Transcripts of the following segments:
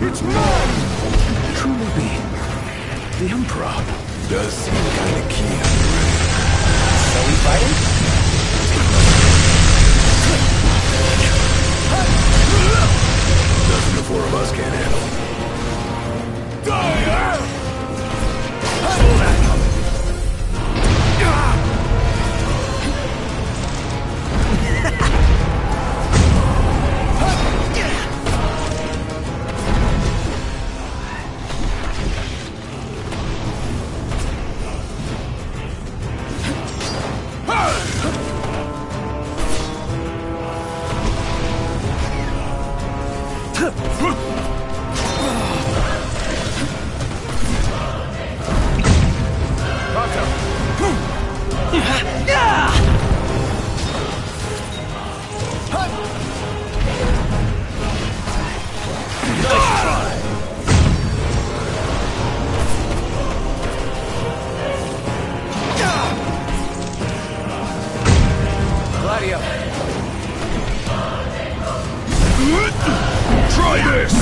It's mine! Truly be the Emperor. Does seem kinda keen. So we fighting? Nothing the four of us can't handle. Die! Hold that! Try this!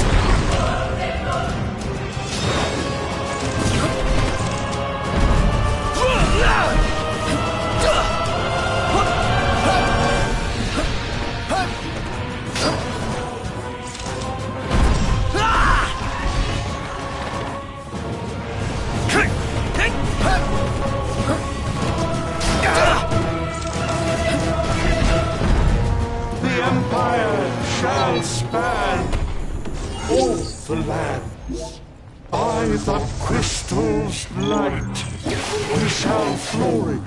The Empire shall span all the lands. By the crystal's light, we shall flourish.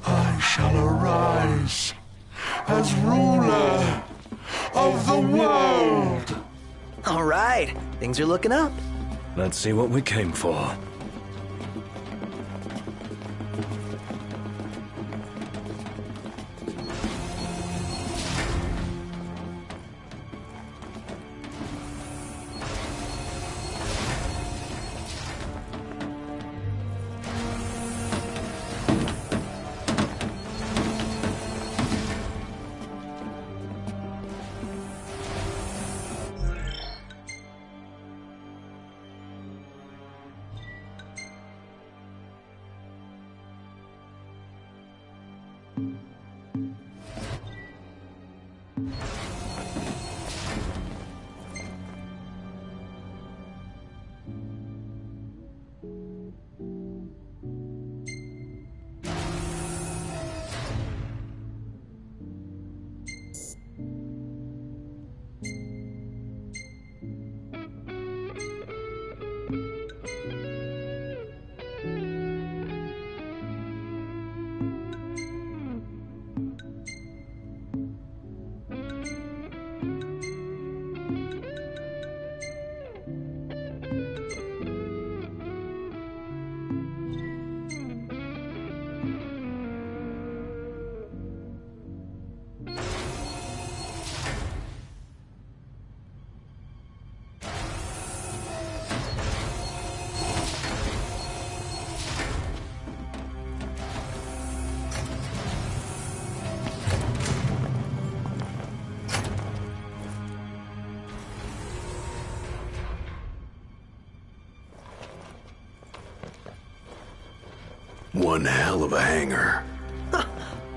I shall arise as ruler of the world. All right, things are looking up. Let's see what we came for. One hell of a hangar. Huh,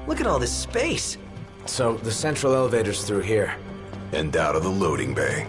look at all this space. So, the central elevator's through here. And out of the loading bay.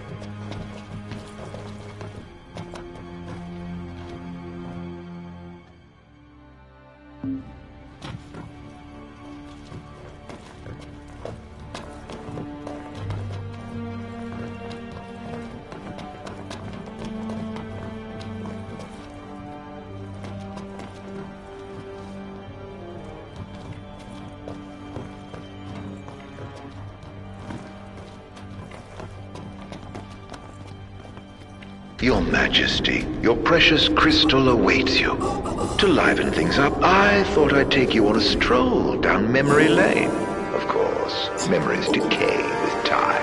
Your Majesty, your precious crystal awaits you. To liven things up, I thought I'd take you on a stroll down memory lane. Of course, memories decay with time.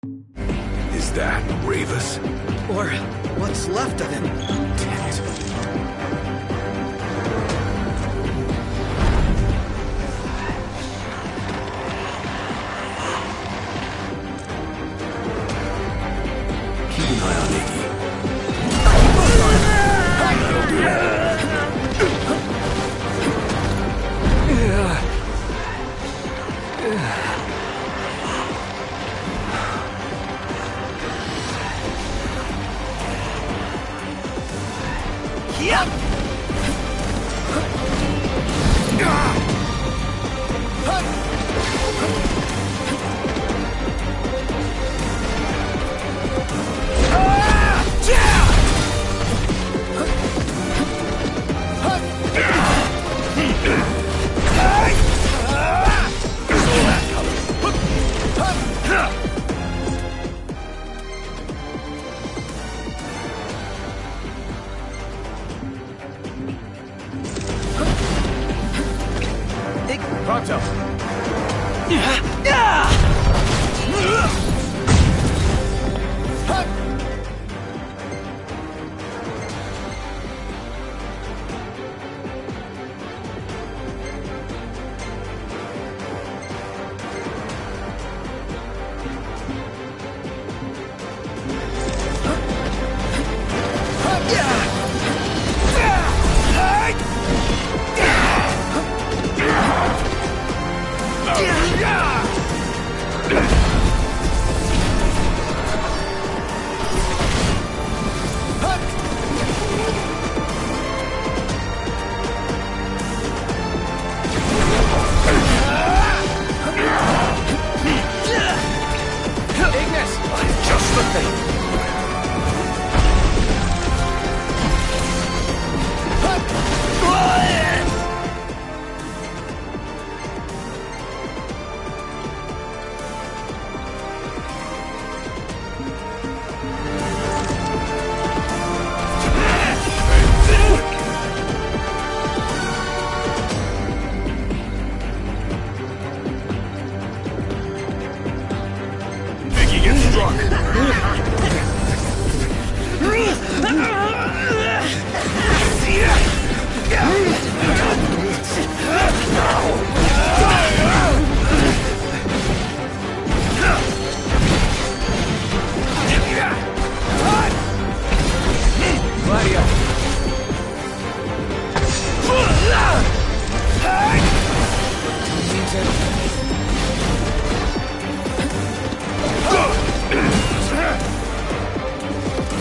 Is that Ravus? Or what's left of him? Damn it. Keep an eye on Iggy. That'll do it. Pronto.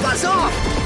Buzz off!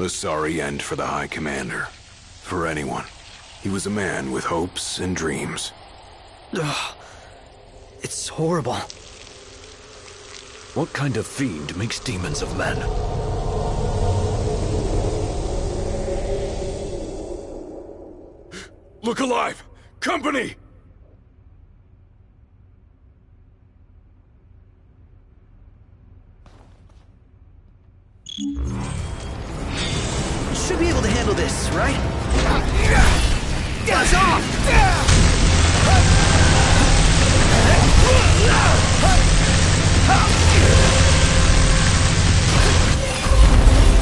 A sorry end for the High Commander. For anyone. He was a man with hopes and dreams. Ugh. It's horrible. What kind of fiend makes demons of men? Look alive! Company! You should be able to handle this, right? Buzz off!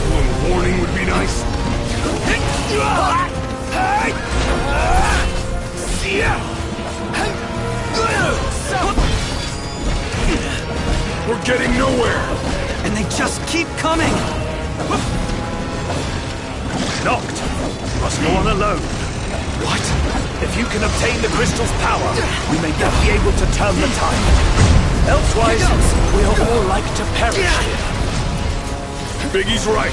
A little warning would be nice. We're getting nowhere! And they just keep coming! Knocked! Must go on alone. What? If you can obtain the crystal's power, we may yet be able to turn the tide. Elsewise, we'll all like to perish here. Biggie's right.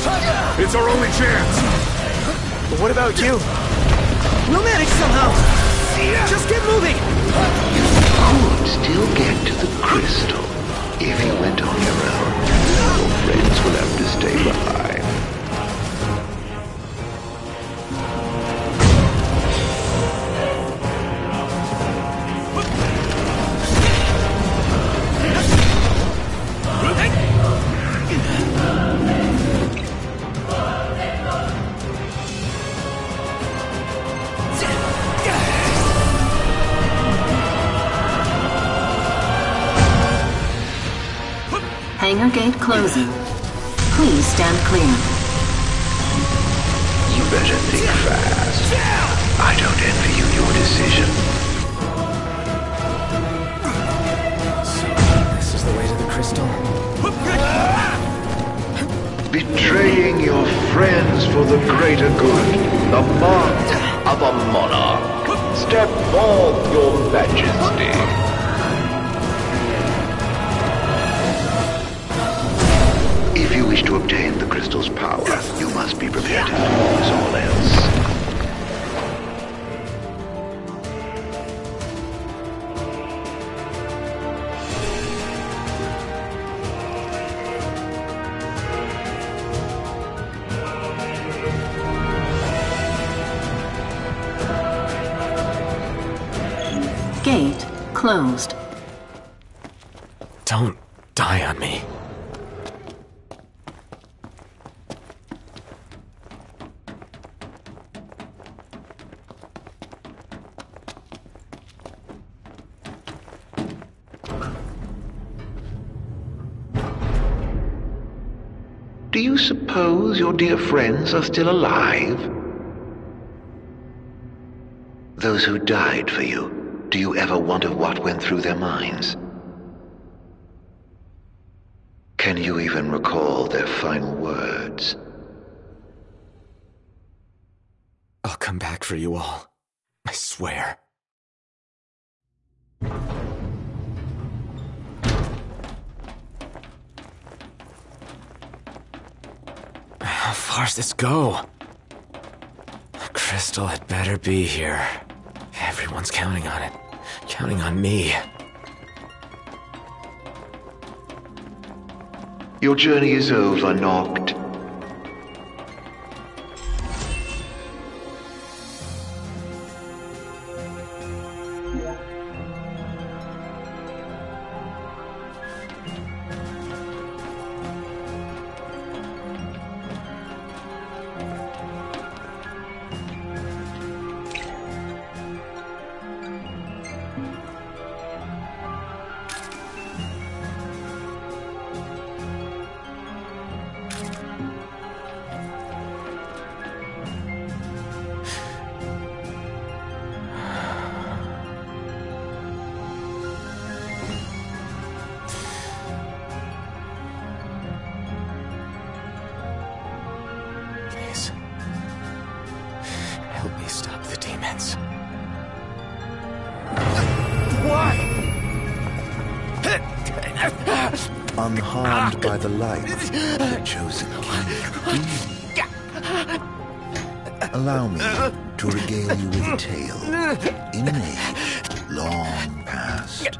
It's our only chance. But what about you? We'll manage somehow! Just get moving! You could still get to the crystal if you went on your own. Your friends will have to stay behind. Hangar gate closing. Please stand clear. You better think fast. I don't envy you your decision. So, this is the way to the crystal? Betraying your friends for the greater good. The mark of a monarch. Step forth, your majesty. If you wish to obtain the crystal's power, you must be prepared to lose all else. Gate closed. Don't die on me. Do you suppose your dear friends are still alive? Those who died for you, do you ever wonder what went through their minds? Can you even recall their final words? I'll come back for you all. I swear. How far's this go? The crystal had better be here. Everyone's counting on it. Counting on me. Your journey is over, Noct. Please. Help me stop the demons. Unharmed by the light, the chosen king. Allow me to regale you with a tale. In an age long past,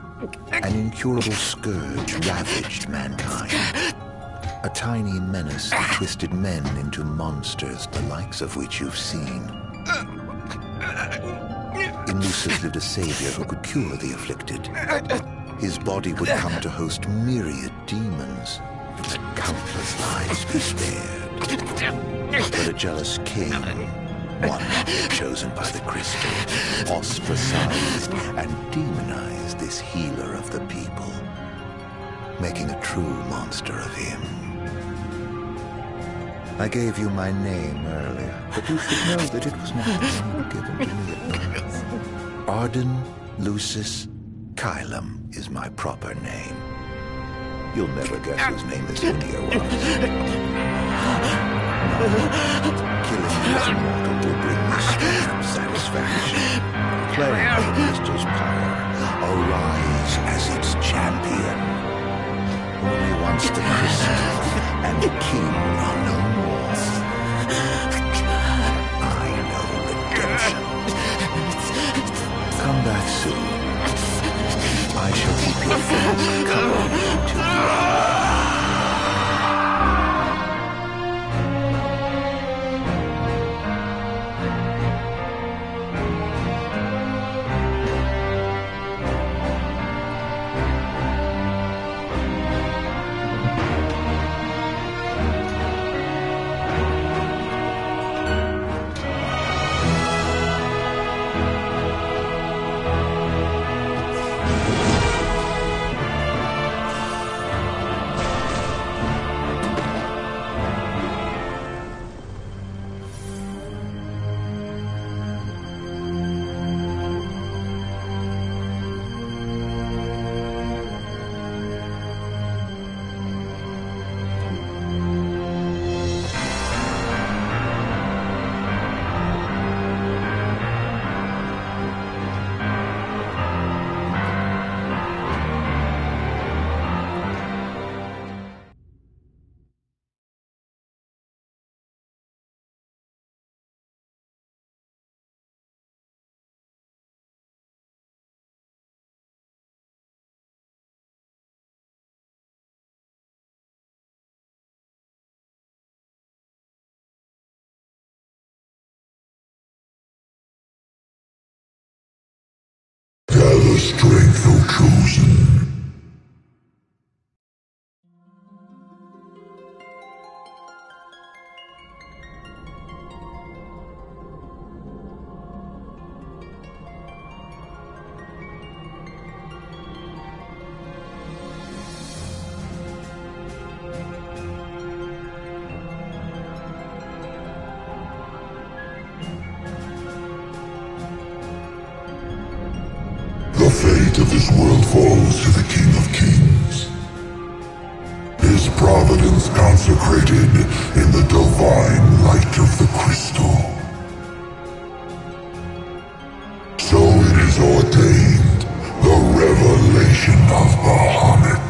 an incurable scourge ravaged mankind. A tiny menace that twisted men into monsters, the likes of which you've seen. In Lucis lived a savior who could cure the afflicted. His body would come to host myriad demons, that countless lives be spared. But a jealous king, one chosen by the crystal, ostracized and demonized this healer of the people, making a true monster of him. I gave you my name earlier, but you should know that it was not the name given to me at birth. Arden Lucis Kylum is my proper name. You'll never guess whose name this India was. Killing this mortal will bring me swift satisfaction. Playing the crystal's power, arise as its champion. Only once the crystal and the king are no more, I know redemption. Come back soon. I shall keep your friends company till you are. Gather strength, O chosen. The fate of this world falls to the King of Kings. His providence consecrated in the divine light of the crystal. So it is ordained, the revelation of Bahamut.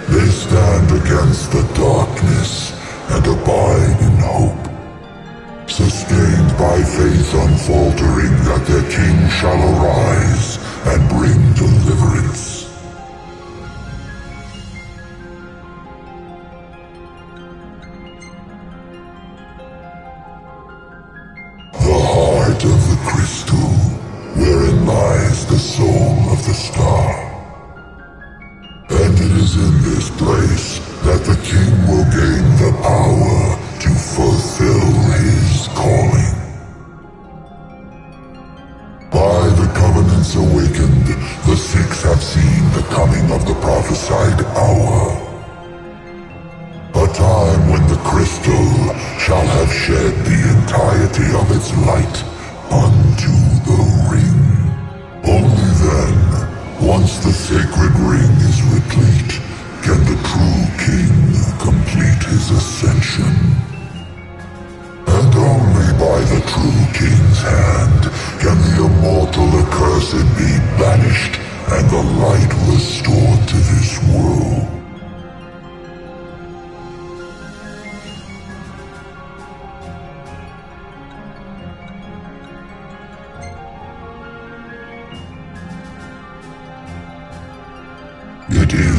They stand against the darkness and abide in hope, sustained by faith unfaltering that their king shall arise and bring deliverance. The heart of the crystal, wherein lies the soul of the star. And it is in this place that the king will gain the power to fulfill his calling. By the covenants awakened, the Sikhs have seen the coming of the prophesied hour. A time when the crystal shall have shed the entirety of its light unto the ring. Only then, once the sacred ring is replete, can the true king complete his ascension. And only by the true king's hand can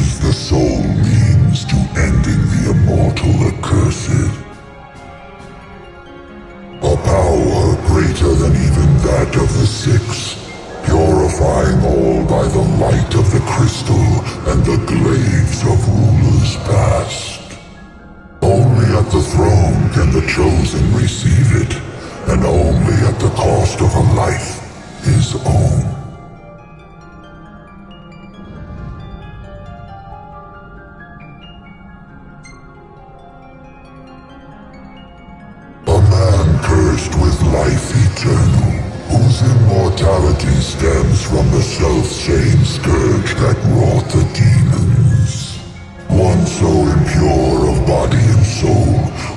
is the sole means to ending the immortal accursed. A power greater than even that of the Six, purifying all by the light of the crystal and the glaives of rulers past. Only at the throne can the chosen receive it, and only at the cost of a life his own. A man cursed with life eternal, whose immortality stems from the self-same scourge that wrought the demons. One so impure of body and soul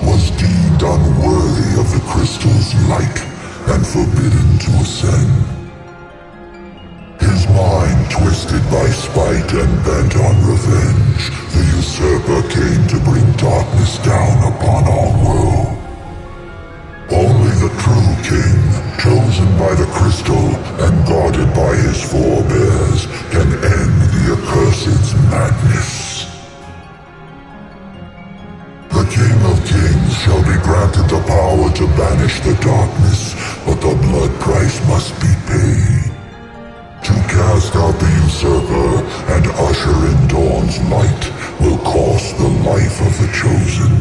was deemed unworthy of the crystal's light and forbidden to ascend. His mind twisted by spite and bent on revenge, the usurper came to bring darkness down upon our world. Only the true king, chosen by the crystal and guarded by his forebears, can end the accursed's madness. The King of Kings shall be granted the power to banish the darkness, but the blood price must be paid. To cast out the usurper and usher in dawn's light will cost the life of the chosen.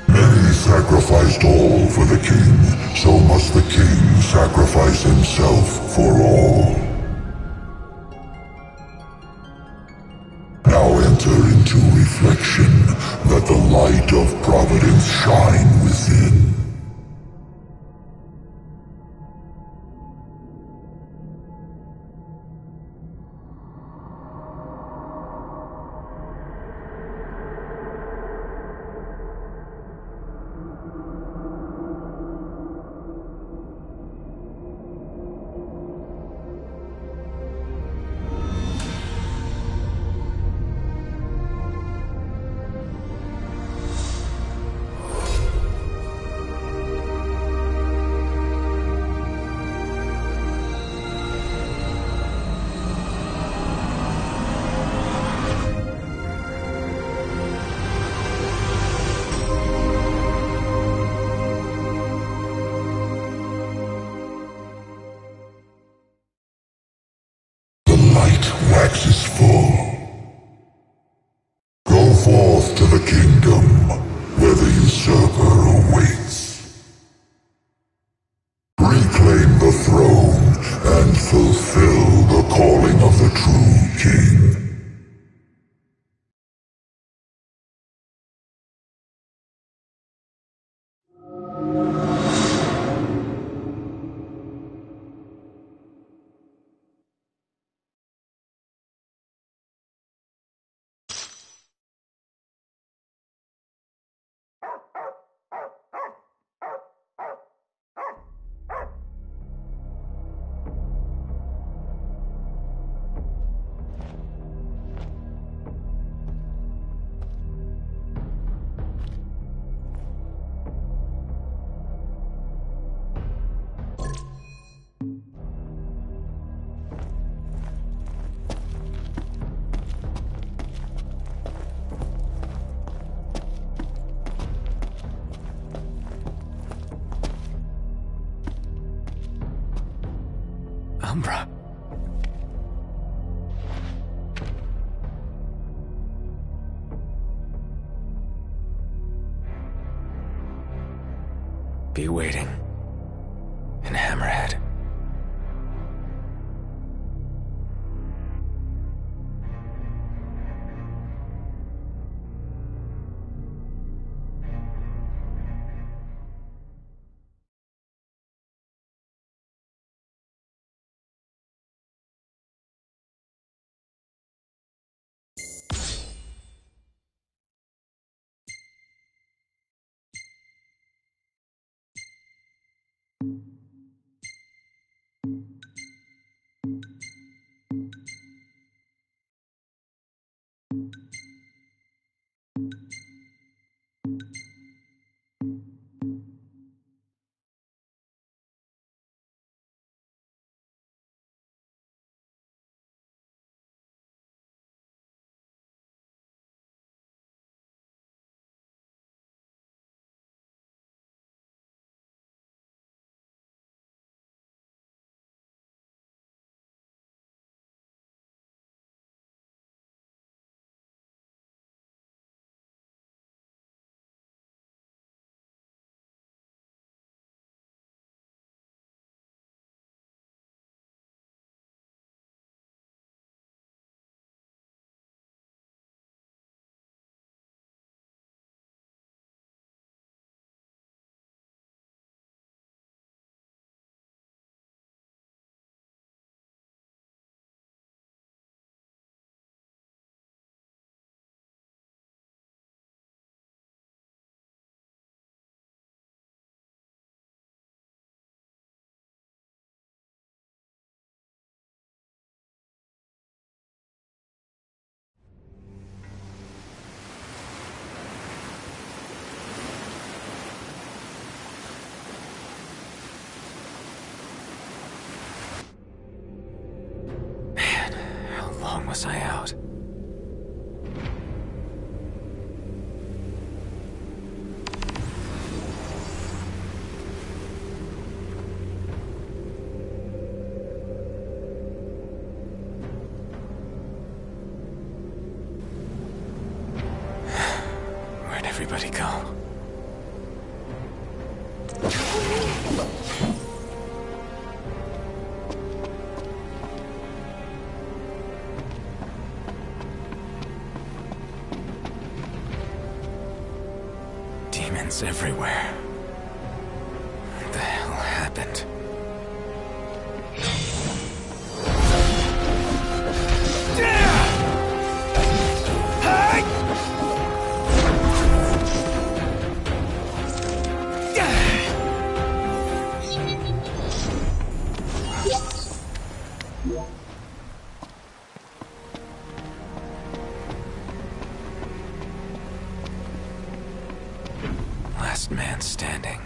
Many sacrificed all for the king, so must the king sacrifice himself for all. Now enter into reflection, let the light of providence shine within. Waxes full. Go forth to the kingdom, where the usurper awaits. Reclaim the throne, and fulfill the calling of the true king. Umbra. Be waiting in Hammerhead. this eye out. Where'd everybody go? Demons everywhere. What the hell happened? Last man standing.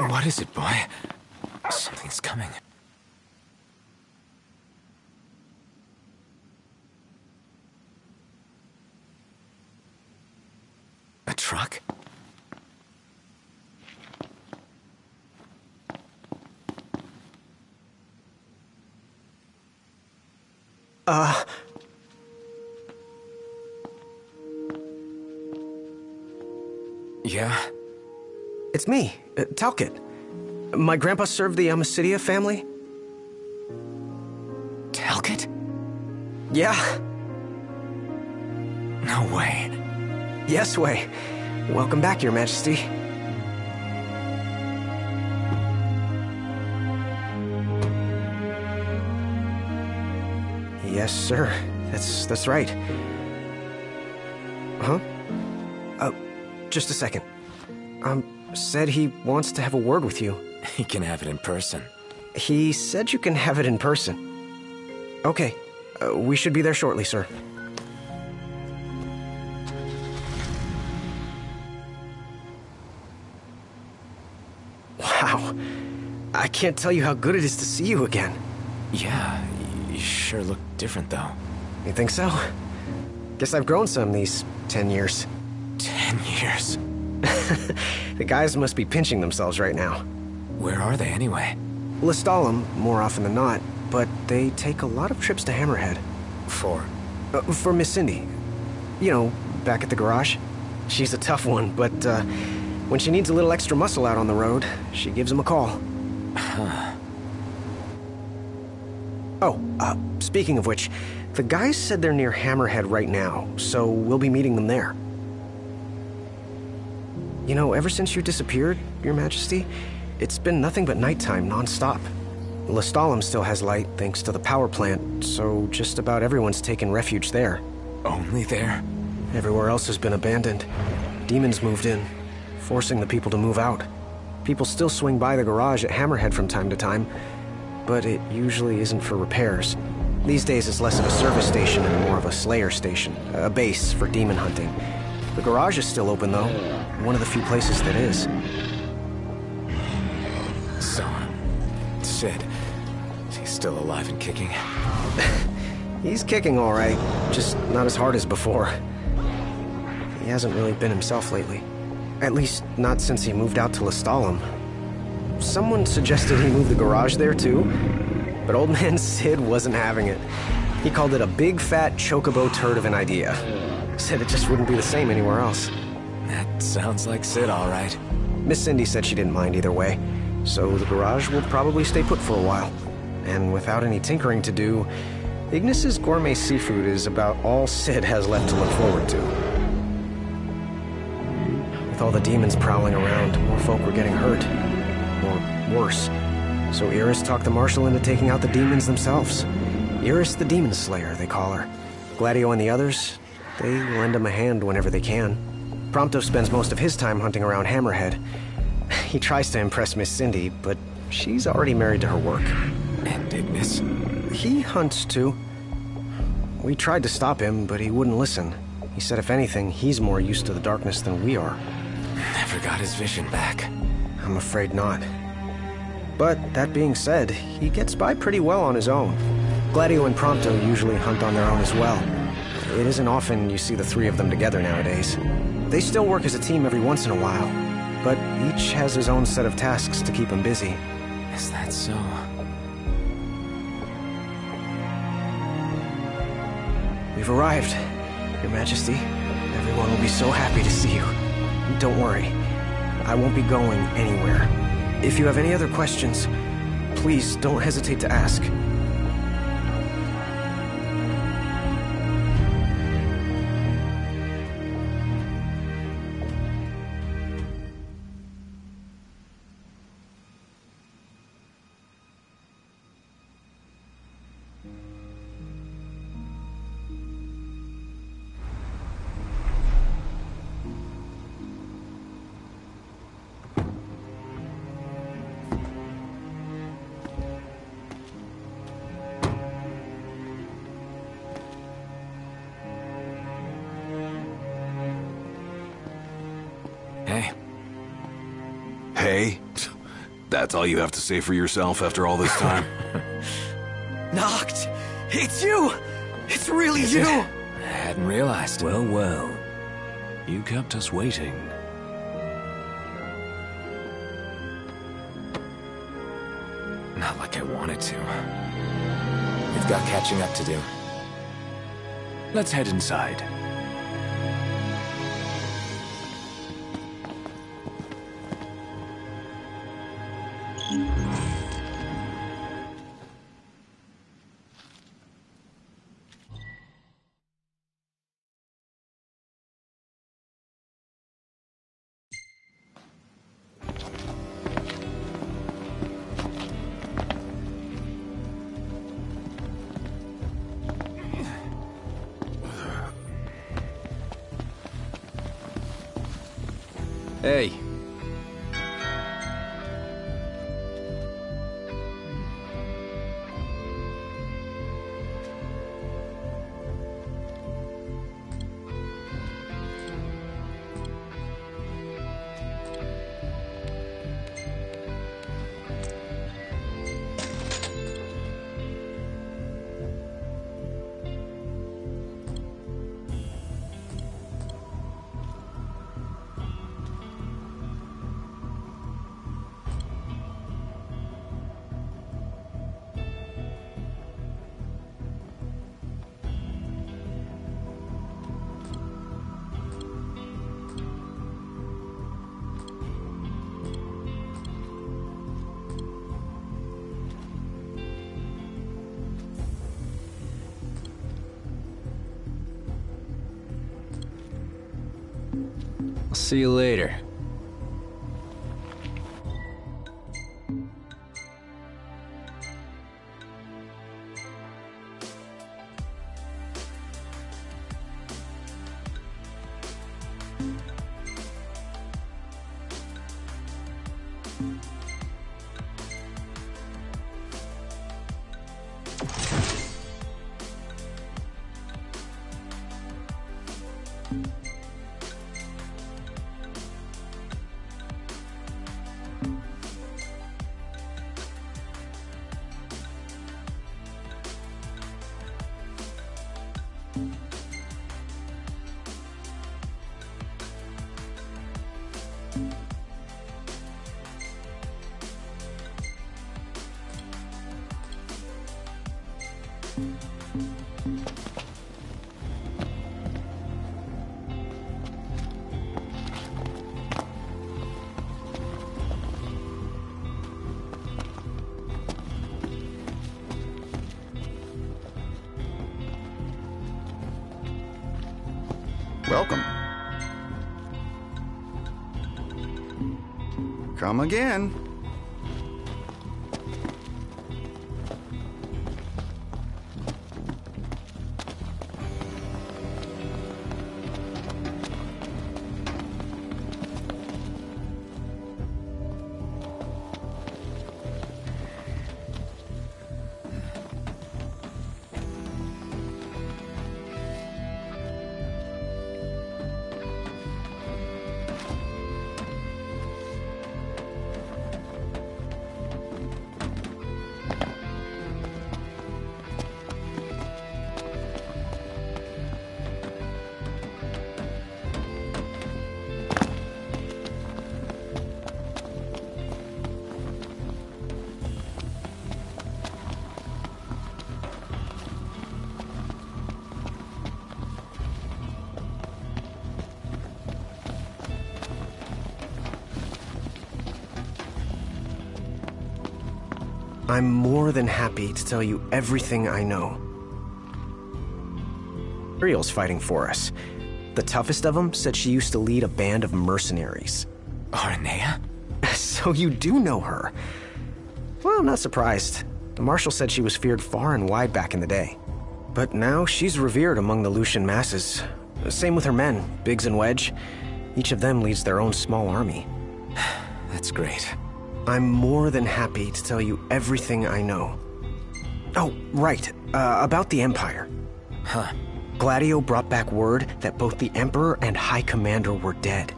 What is it, boy? Something's coming. A truck? Yeah? It's me, Talcott. My grandpa served the Amicidia family. Talcott? Yeah. No way. Yes way. Welcome back, Your Majesty. Yes, sir. That's right. Huh? Just a second. Said he wants to have a word with you. He can have it in person. He said you can have it in person. Okay. We should be there shortly, sir. Wow. I can't tell you how good it is to see you again. Yeah, you sure look different, though. You think so? Guess I've grown some these 10 years. 10 years? The guys must be pinching themselves right now. Where are they, anyway? Lestalem, more often than not, but they take a lot of trips to Hammerhead. For Miss Cindy. You know, back at the garage. She's a tough one, but when she needs a little extra muscle out on the road, she gives him a call. Huh. Oh, speaking of which, the guys said they're near Hammerhead right now, so we'll be meeting them there. You know, ever since you disappeared, Your Majesty, it's been nothing but nighttime non-stop. Lestalem still has light thanks to the power plant, so just about everyone's taken refuge there. Only there? Everywhere else has been abandoned. Demons moved in, forcing the people to move out. People still swing by the garage at Hammerhead from time to time, but it usually isn't for repairs. These days it's less of a service station and more of a slayer station, a base for demon hunting. The garage is still open though, one of the few places that is. So, Sid, he's still alive and kicking? He's kicking all right, just not as hard as before. He hasn't really been himself lately. At least, not since he moved out to Lestalem. Someone suggested he move the garage there too, but old man Sid wasn't having it. He called it a big fat chocobo turd of an idea. Said it just wouldn't be the same anywhere else. That sounds like Sid, all right. Miss Cindy said she didn't mind either way, so the garage will probably stay put for a while. And without any tinkering to do, Ignis's gourmet seafood is about all Sid has left to look forward to. With all the demons prowling around, more folk were getting hurt. Or worse. So Iris talked the Marshal into taking out the demons themselves. Iris the Demon Slayer, they call her. Gladio and the others, they lend him a hand whenever they can. Prompto spends most of his time hunting around Hammerhead. He tries to impress Miss Cindy, but she's already married to her work. And Ignis? He hunts too. We tried to stop him, but he wouldn't listen. He said if anything, he's more used to the darkness than we are. Never got his vision back. I'm afraid not. But that being said, he gets by pretty well on his own. Gladio and Prompto usually hunt on their own as well. It isn't often you see the three of them together nowadays. They still work as a team every once in a while, but each has his own set of tasks to keep him busy. Is that so? We've arrived, Your Majesty. Everyone will be so happy to see you. Don't worry, I won't be going anywhere. If you have any other questions, please don't hesitate to ask. Hey. Hey? That's all you have to say for yourself after all this time? Noct! It's you! It's really you! I hadn't realized. Well, well. You kept us waiting. Not like I wanted to. We've got catching up to do. Let's head inside. Hey. See you later. Welcome. Come again. I'm more than happy to tell you everything I know. Ariel's fighting for us. The toughest of them said she used to lead a band of mercenaries. Aranea? So you do know her. Well, I'm not surprised. The Marshal said she was feared far and wide back in the day. But now she's revered among the Lucian masses. Same with her men, Biggs and Wedge. Each of them leads their own small army. That's great. I'm more than happy to tell you everything I know. Oh, right. About the Empire. Huh. Gladio brought back word that both the Emperor and High Commander were dead.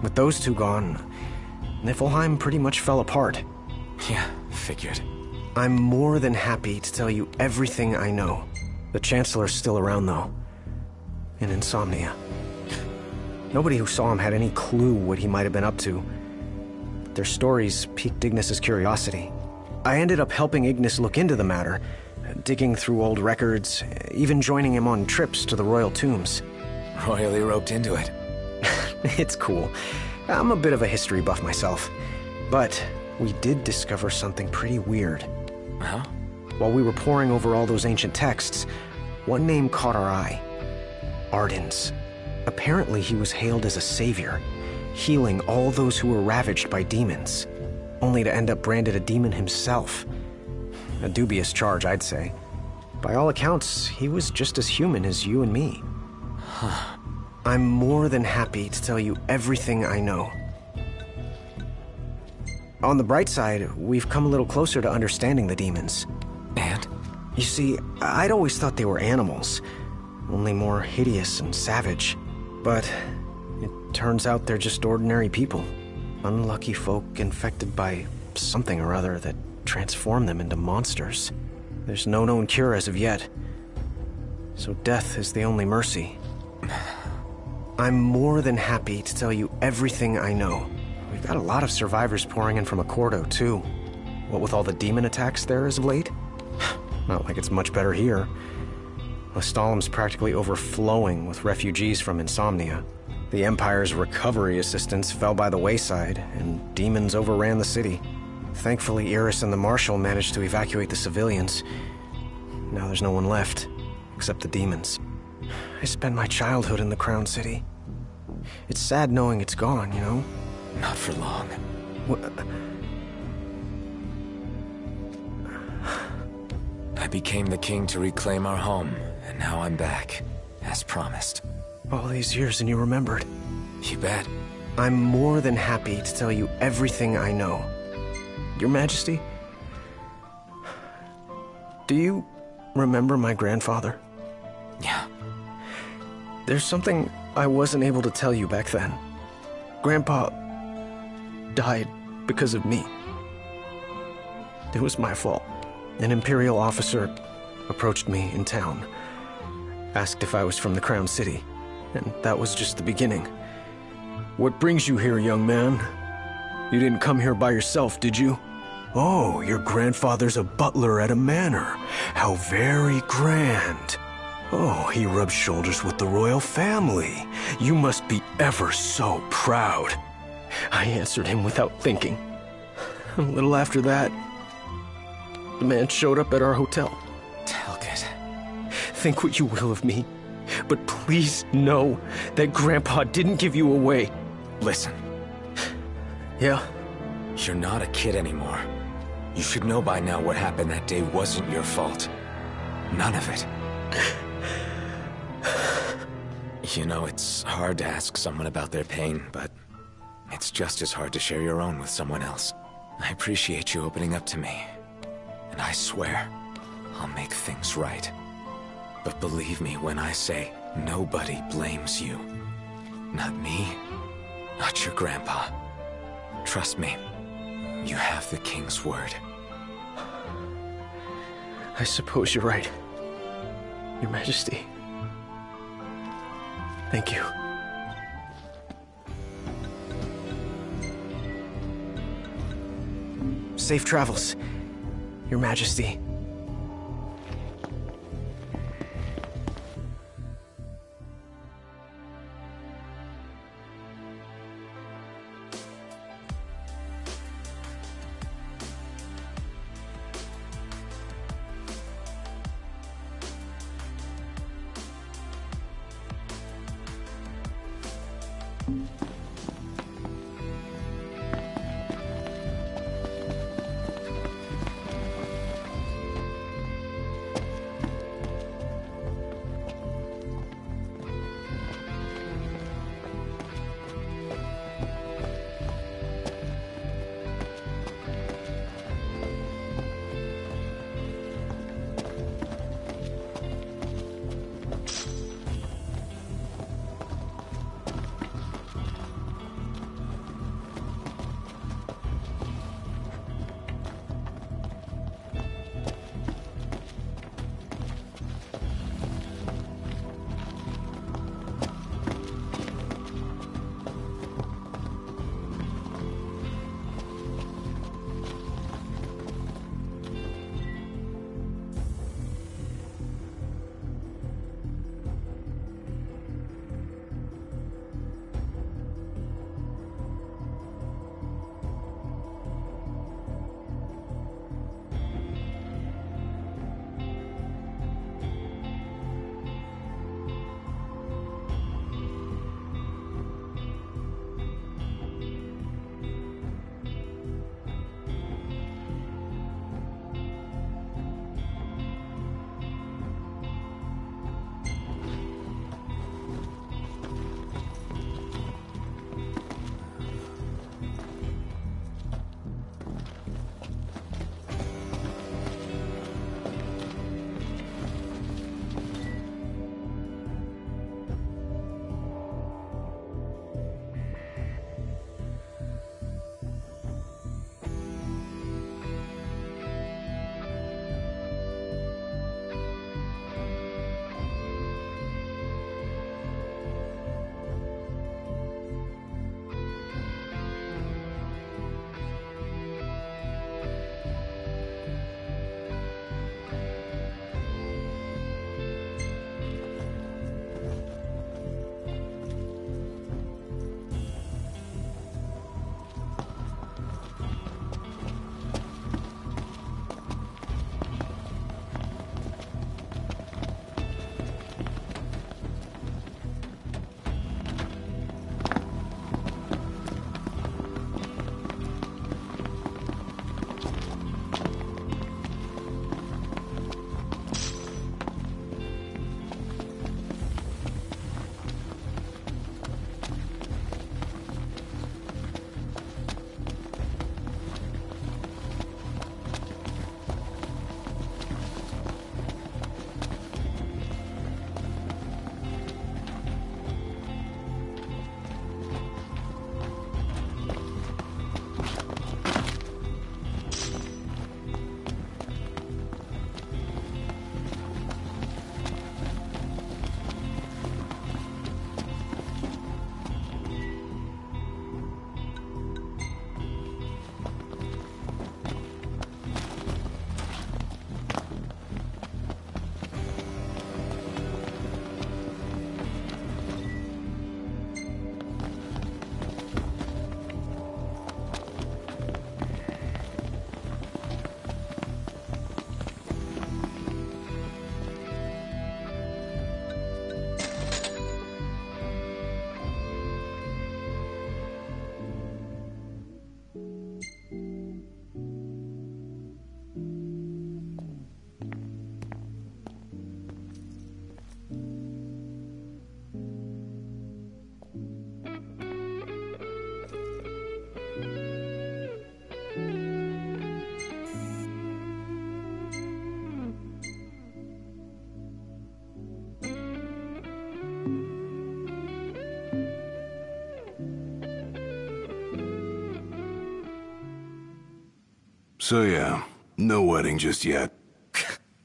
With those two gone, Niflheim pretty much fell apart. Yeah, figured. I'm more than happy to tell you everything I know. The Chancellor's still around, though. In Insomnia. Nobody who saw him had any clue what he might have been up to. Their stories piqued Ignis's curiosity. I ended up helping Ignis look into the matter, digging through old records, even joining him on trips to the royal tombs. Royally roped into it. It's cool. I'm a bit of a history buff myself. But we did discover something pretty weird. Huh? While we were poring over all those ancient texts, one name caught our eye. Ardens. Apparently he was hailed as a savior, healing all those who were ravaged by demons, only to end up branded a demon himself. A dubious charge, I'd say. By all accounts, he was just as human as you and me. Huh. I'm more than happy to tell you everything I know. On the bright side, we've come a little closer to understanding the demons. And? You see, I'd always thought they were animals, only more hideous and savage. But it turns out they're just ordinary people. Unlucky folk infected by something or other that transformed them into monsters. There's no known cure as of yet. So death is the only mercy. I'm more than happy to tell you everything I know. We've got a lot of survivors pouring in from Accordo, too. What with all the demon attacks there as of late? Not like it's much better here. Lestalem's practically overflowing with refugees from Insomnia. The Empire's recovery assistance fell by the wayside, and demons overran the city. Thankfully, Iris and the Marshal managed to evacuate the civilians. Now there's no one left, except the demons. I spent my childhood in the Crown City. It's sad knowing it's gone, you know? Not for long. I became the king to reclaim our home, and now I'm back, as promised. All these years and you remembered. You bet. I'm more than happy to tell you everything I know. Your Majesty, do you remember my grandfather? Yeah. There's something I wasn't able to tell you back then. Grandpa died because of me. It was my fault. An Imperial officer approached me in town, asked if I was from the Crown City, and that was just the beginning. What brings you here, young man? You didn't come here by yourself, did you? Oh, your grandfather's a butler at a manor. How very grand. Oh, he rubs shoulders with the royal family. You must be ever so proud. I answered him without thinking. A little after that, the man showed up at our hotel. Talcott. Think what you will of me, but please know that Grandpa didn't give you away. Listen. Yeah? You're not a kid anymore. You should know by now what happened that day wasn't your fault. None of it. You know, it's hard to ask someone about their pain, but it's just as hard to share your own with someone else. I appreciate you opening up to me. And I swear, I'll make things right. But believe me when I say, nobody blames you. Not me, not your grandpa. Trust me, you have the king's word. I suppose you're right, Your Majesty. Thank you. Safe travels, Your Majesty. So yeah, no wedding just yet.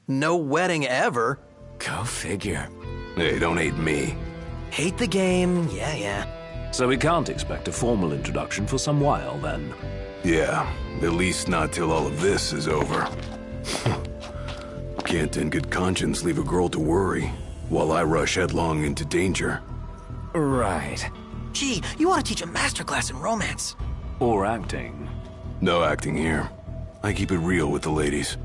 No wedding ever. Go figure. Hey, don't hate me. Hate the game, yeah. So we can't expect a formal introduction for some while, then? Yeah, at least not till all of this is over. Can't in good conscience leave a girl to worry, while I rush headlong into danger. Right. Gee, you ought to teach a masterclass in romance. Or acting. No acting here. I keep it real with the ladies.